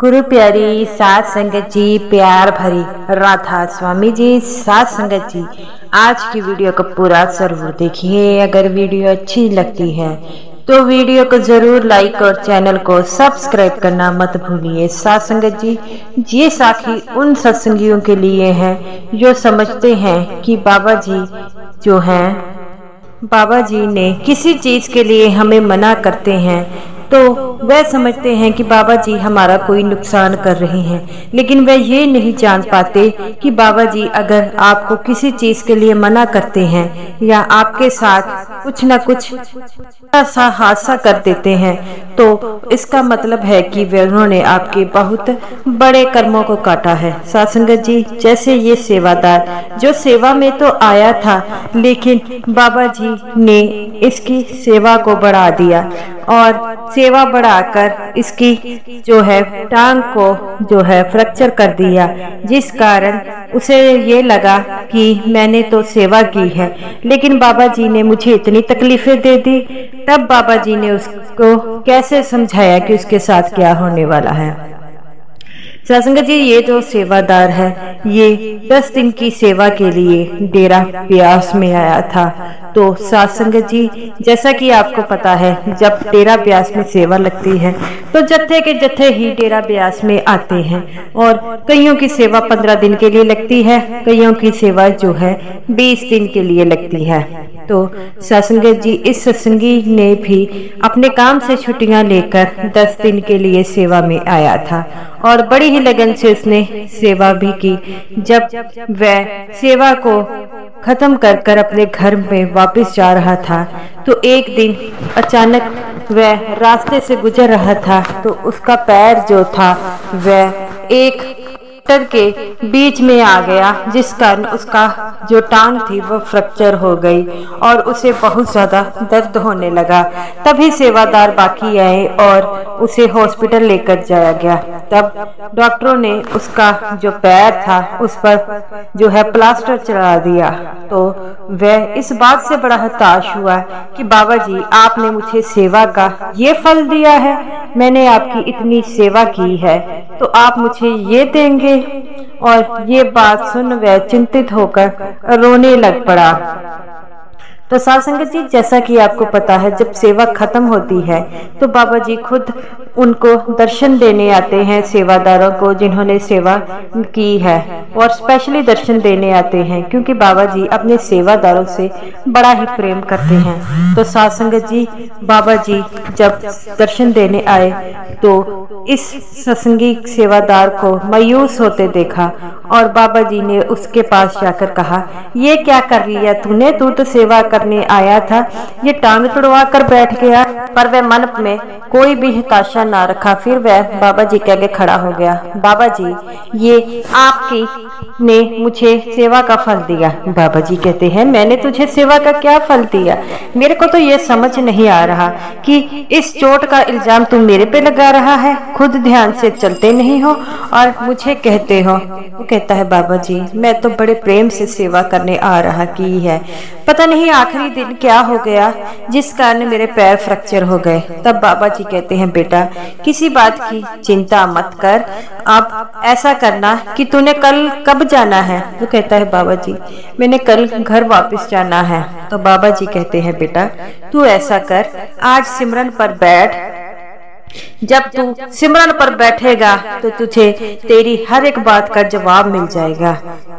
गुरु प्यारी सात संगत जी, प्यार भरी राधा स्वामी जी, सात संगत जी, आज की वीडियो को पूरा जरूर देखिए। अगर वीडियो अच्छी लगती है तो वीडियो को जरूर लाइक और चैनल को सब्सक्राइब करना मत भूलिए। सात संगत जी, ये साखी उन सत्संगियों के लिए है जो समझते हैं कि बाबा जी जो हैं, बाबा जी ने किसी चीज के लिए हमें मना करते हैं तो वह समझते हैं कि बाबा जी हमारा कोई नुकसान कर रहे हैं, लेकिन वह ये नहीं जान पाते कि बाबा जी अगर आपको किसी चीज के लिए मना करते हैं या आपके साथ कुछ न कुछ ऐसा हादसा कर देते हैं तो इसका मतलब है कि वे उन्होंने आपके बहुत बड़े कर्मों को काटा है। सत्संगत जी, जैसे ये सेवादार जो सेवा में तो आया था, लेकिन बाबा जी ने इसकी सेवा को बढ़ा दिया और सेवा बढ़ाकर इसकी जो है टांग को जो है फ्रैक्चर कर दिया, जिस कारण उसे ये लगा कि मैंने तो सेवा की है लेकिन बाबा जी ने मुझे इतनी तकलीफें दे दी। तब बाबा जी ने उसको कैसे समझाया कि उसके साथ क्या होने वाला है। सत्संगत जी, ये जो सेवादार है ये 10 दिन की सेवा के लिए डेरा ब्यास में आया था। तो सत्संगत जी, जैसा कि आपको पता है, जब डेरा ब्यास में सेवा लगती है तो जत्थे के जत्थे ही डेरा ब्यास में आते हैं और कईयों की सेवा 15 दिन के लिए लगती है, कईयों की सेवा जो है 20 दिन के लिए लगती है। तो सत्संगत जी, इस सत्संगी ने भी अपने काम से छुट्टियां लेकर 10 दिन के लिए सेवा में आया था और बड़ी ही लगन से उसने सेवा भी की। जब वह सेवा को खत्म कर अपने घर में वापस जा रहा था तो एक दिन अचानक वह रास्ते से गुजर रहा था तो उसका पैर जो था वह एक ट्रैक्टर के बीच में आ गया, जिस कारण उसका जो टांग थी वो फ्रैक्चर हो गई और उसे बहुत ज्यादा दर्द होने लगा। तभी सेवादार बाकी आए और उसे हॉस्पिटल लेकर जाया गया। तब डॉक्टरों ने उसका जो पैर था उस पर जो है प्लास्टर चढ़ा दिया। तो वह इस बात से बड़ा हताश हुआ कि बाबा जी, आपने मुझे सेवा का ये फल दिया है, मैंने आपकी इतनी सेवा की है तो आप मुझे ये देंगे। और ये बात सुन वह चिंतित होकर रोने लग पड़ा। तो सत्संगत जी, जैसा कि आपको पता है, जब सेवा खत्म होती है तो बाबा जी खुद उनको दर्शन देने आते हैं, सेवादारों को जिन्होंने सेवा की है, और स्पेशली दर्शन देने आते हैं क्योंकि बाबा जी अपने सेवादारों से बड़ा ही प्रेम करते हैं। तो सत्संगत जी, बाबा जी जब दर्शन देने आए तो इस सत्संगी सेवादार को मायूस होते देखा और बाबा जी ने उसके पास जाकर कहा, ये क्या कर लिया तूने, तू तो सेवा करने आया था, ये टांग तुड़वा कर बैठ गया। पर वह मन में कोई भी हताशा ना रखा, फिर वह बाबा जी के आगे खड़ा हो गया। बाबा जी, ये आपकी ने मुझे सेवा का फल दिया। बाबा जी कहते हैं, मैंने तुझे सेवा का क्या फल दिया? मेरे को तो ये समझ नहीं आ रहा कि इस चोट का इल्जाम तुम मेरे पे लगा रहा है, खुद ध्यान से चलते नहीं हो और मुझे कहते हो। वो कहता है, बाबा जी, मैं तो बड़े प्रेम से सेवा करने आ रहा की है, पता नहीं आखिरी दिन क्या हो गया जिस कारण मेरे पैर फ्रैक्चर हो गए। तब बाबा जी कहते हैं, बेटा किसी बात की चिंता मत कर, अब ऐसा करना कि तूने कल कब जाना है? वो कहता है, बाबा जी, मैंने कल घर वापस जाना है। तो बाबा जी कहते हैं, बेटा तू ऐसा कर, आज सिमरन पर बैठ, जब तू सिमरन पर बैठेगा तो तुझे तेरी हर एक बात का जवाब मिल जाएगा।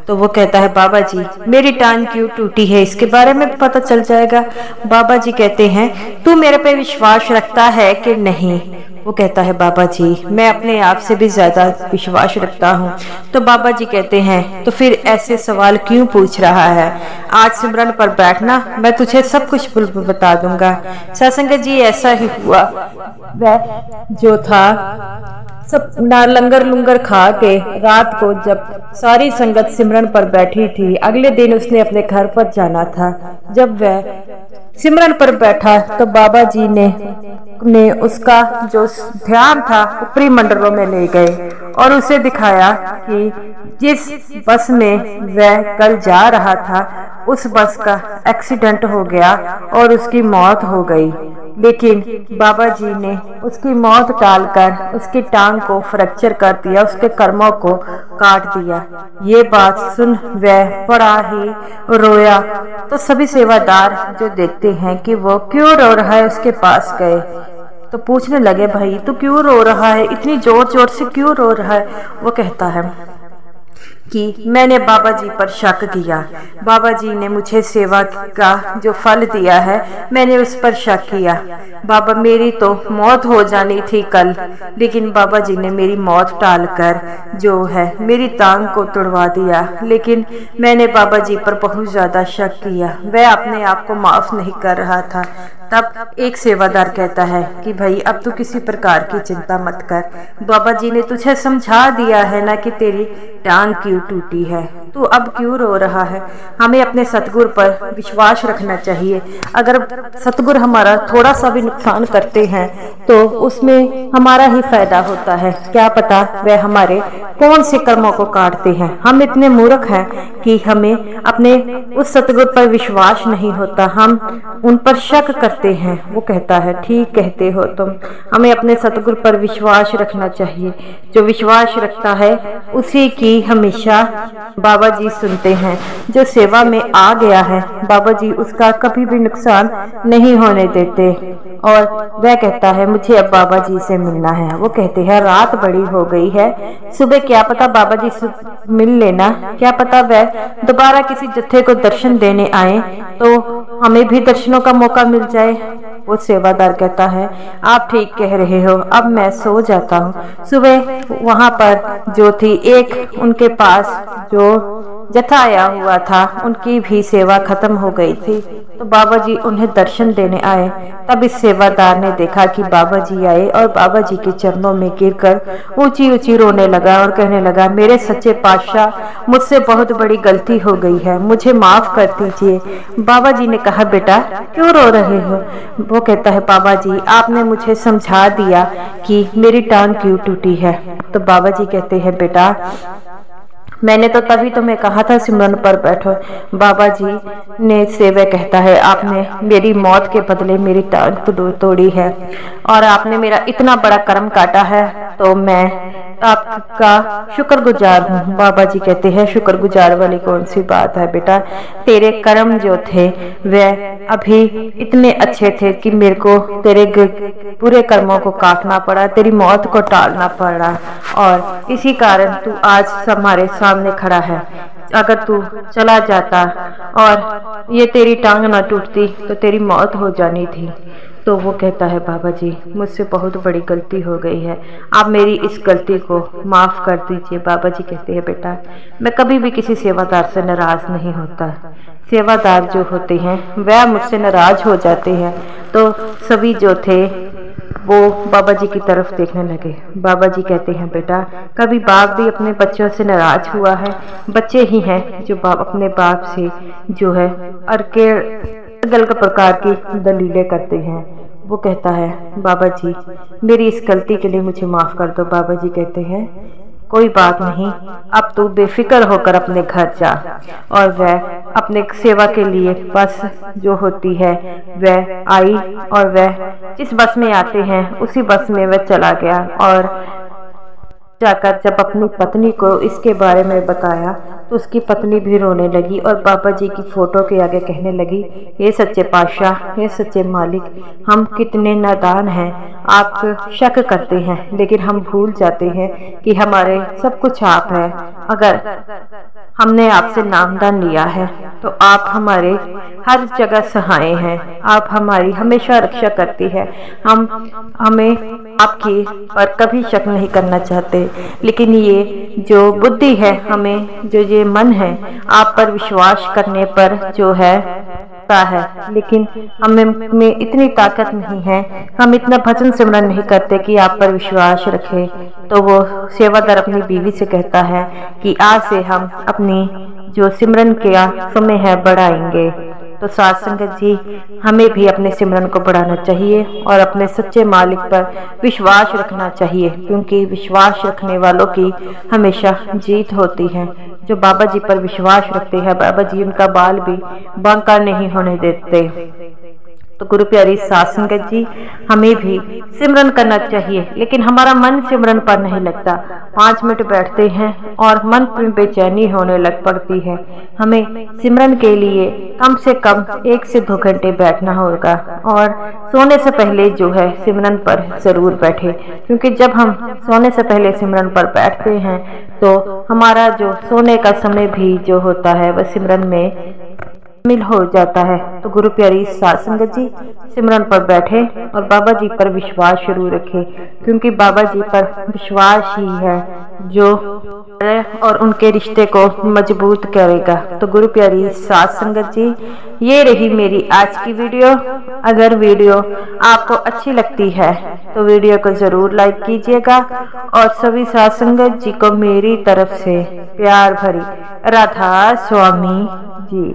तो वो कहता है, बाबा जी, मेरी टांग क्यों टूटी है इसके बारे में पता चल जाएगा। बाबा जी कहते हैं, तू मेरे पे विश्वास रखता है कि नहीं? वो कहता है, बाबा जी, मैं अपने आप से भी ज्यादा विश्वास रखता हूँ। तो बाबा जी कहते हैं, तो फिर ऐसे सवाल क्यों पूछ रहा है? आज सिमरन पर बैठना, मैं तुझे सब कुछ बता दूंगा। सत्संगत जी, ऐसा ही हुआ। वह जो था सब लंगर लुंगर खा के रात को जब सारी संगत सिमरन पर बैठी थी, अगले दिन उसने अपने घर पर जाना था। जब वह सिमरन पर बैठा तो बाबा जी ने उसका जो ध्यान था ऊपरी मंडलों में ले गए और उसे दिखाया कि जिस बस में वह कल जा रहा था उस बस का एक्सीडेंट हो गया और उसकी मौत हो गई। लेकिन बाबा जी ने उसकी मौत टालकर उसकी टांग को फ्रैक्चर कर दिया, उसके कर्मों को काट दिया। ये बात सुन वह बड़ा ही रोया। तो सभी सेवादार जो देखते हैं कि वो क्यों रो रहा है, उसके पास गए तो पूछने लगे, भाई तू क्यों रो रहा है, इतनी जोर जोर से क्यों रो रहा है। वो कहता है कि मैंने बाबा जी पर शक किया, बाबा जी ने मुझे सेवा का जो फल दिया है मैंने उस पर शक किया। बाबा मेरी तो मौत हो जानी थी कल, लेकिन बाबा जी ने मेरी मौत टालकर जो है मेरी टांग को तुड़वा दिया। लेकिन मैंने बाबा जी पर बहुत ज्यादा शक किया, वह अपने आप को माफ नहीं कर रहा था। तब एक सेवादार कहता है कि भाई अब तू किसी प्रकार की चिंता मत कर, बाबा जी ने तुझे समझा दिया है ना कि तेरी टांग क्यों टूटी है, तू अब क्यों रो रहा है। हमें अपने सतगुरु पर विश्वास रखना चाहिए। अगर सतगुरु हमारा थोड़ा सा भी नुकसान करते हैं तो उसमें हमारा ही फायदा होता है, क्या पता वह हमारे कौन से कर्मों को काटते हैं। हम इतने मूर्ख हैं कि हमें अपने उस सतगुरु पर विश्वास नहीं होता, हम उन पर शक करते हैं। वो कहता है ठीक कहते हो तुम, हमें अपने सतगुरु पर विश्वास रखना चाहिए। जो विश्वास रखता है उसी की हमेशा बाबा जी सुनते हैं। जो सेवा में आ गया है बाबा जी उसका कभी भी नुकसान नहीं होने देते। और वह कहता है मुझे अब बाबा जी से मिलना है। वो कहते हैं रात बड़ी हो गई है, सुबह क्या पता बाबा जी से मिल लेना, क्या पता वह दोबारा किसी जत्थे को दर्शन देने आए तो हमें भी दर्शनों का मौका मिल जाए। वो सेवादार कहता है आप ठीक कह रहे हो, अब मैं सो जाता हूँ। सुबह वहां पर जो थी एक उनके पास जो जत्था आया हुआ था उनकी भी सेवा खत्म हो गई थी, तो बाबा जी उन्हें दर्शन देने आए। तब इस सेवादार ने देखा कि बाबा जी आए और बाबा जी के चरणों में गिरकर ऊंची ऊंची रोने लगा और कहने लगा मेरे सच्चे पातशाह मुझसे बहुत बड़ी गलती हो गई है, मुझे माफ कर दीजिए। बाबा जी ने कहा बेटा क्यों रो रहे हो। वो कहता है बाबा जी आपने मुझे समझा दिया कि मेरी टांग क्यों टूटी है। तो बाबा जी कहते हैं बेटा मैंने तो तभी तुम्हें कहा था सिमरन पर बैठो। बाबा जी ने सेवा कहता है आपने मेरी मौत के बदले मेरी टांग तोड़ी है और आपने मेरा इतना बड़ा कर्म काटा है, तो मैं आपका शुक्रगुजार हूँ। बाबा जी कहते हैं शुक्रगुजार वाली कौन सी बात है बेटा, तेरे कर्म जो थे वह अभी इतने अच्छे थे कि मेरे को तेरे पूरे कर्मों को काटना पड़ा, तेरी मौत को टालना पड़ा और इसी कारण तू आज हमारे सामने खड़ा है। अगर तू चला जाता और ये तेरी टांग ना टूटती तो तेरी मौत हो जानी थी। तो वो कहता है बाबा जी मुझसे बहुत बड़ी गलती हो गई है, आप मेरी इस गलती को माफ़ कर दीजिए। बाबा जी कहते हैं बेटा मैं कभी भी किसी सेवादार से नाराज़ नहीं होता, सेवादार जो होते हैं वह मुझसे नाराज हो जाते हैं। तो सभी जो थे वो बाबा जी की तरफ देखने लगे। बाबा जी कहते हैं बेटा कभी बाप भी अपने बच्चों से नाराज हुआ है, बच्चे ही हैं जो बाप अपने बाप से जो है अलग प्रकार की दलीलें करते हैं। वो कहता है बाबा जी मेरी इस गलती के लिए मुझे माफ कर दो। बाबा जी कहते हैं कोई बात नहीं, अब तू बेफिक्र होकर अपने घर जा। और वह अपने सेवा के लिए बस जो होती है वह आई और वह जिस बस में आते हैं उसी बस में वह चला गया। और जाकर जब अपनी पत्नी को इसके बारे में बताया तो उसकी पत्नी भी रोने लगी और बाबा जी की फोटो के आगे कहने लगी ये सच्चे पातशाह, ये सच्चे मालिक, हम कितने नादान हैं, आप शक करते हैं लेकिन हम भूल जाते हैं कि हमारे सब कुछ आप हैं। अगर हमने आपसे नामदान लिया है तो आप हमारे हर जगह सहाय हैं, आप हमारी हमेशा रक्षा करती है। हमें आपकी पर कभी शक नहीं करना चाहते, लेकिन ये जो बुद्धि है, हमें जो ये मन है आप पर विश्वास करने पर जो है, लेकिन हमें इतनी ताकत नहीं है, हम इतना भजन सिमरन नहीं करते कि आप पर विश्वास रखें। तो वो सेवादार अपनी बीवी से कहता है कि आज से हम अपनी जो सिमरन का समय है बढ़ाएंगे। तो साथ संगत जी हमें भी अपने सिमरन को बढ़ाना चाहिए और अपने सच्चे मालिक पर विश्वास रखना चाहिए, क्योंकि विश्वास रखने वालों की हमेशा जीत होती है। जो बाबा जी पर विश्वास रखते हैं बाबा जी उनका बाल भी बांका नहीं होने देते। तो तो गुरु प्यारी साध संगत जी, हमें भी सिमरन करना चाहिए, लेकिन हमारा मन सिमरन पर नहीं लगता। 5 मिनट बैठते हैं और मन में बेचैनी होने लग पड़ती है। हमें सिमरन के लिए कम से कम 1 से 2 घंटे बैठना होगा और सोने से पहले जो है सिमरन पर जरूर बैठे, क्योंकि जब हम सोने से पहले सिमरन पर बैठते हैं तो हमारा जो सोने का समय भी जो होता है वह सिमरन में शामिल हो जाता है। तो गुरु प्यारी साध संगत जी, सिमरन पर बैठे और बाबा जी पर विश्वास शुरू रखे, क्योंकि बाबा जी पर विश्वास ही है जो और उनके रिश्ते को मजबूत करेगा। तो गुरु प्यारी साध संगत जी, ये रही मेरी आज की वीडियो। अगर वीडियो आपको अच्छी लगती है तो वीडियो को जरूर लाइक कीजिएगा और सभी साध संगत जी को मेरी तरफ से प्यार भरी राधा स्वामी जी।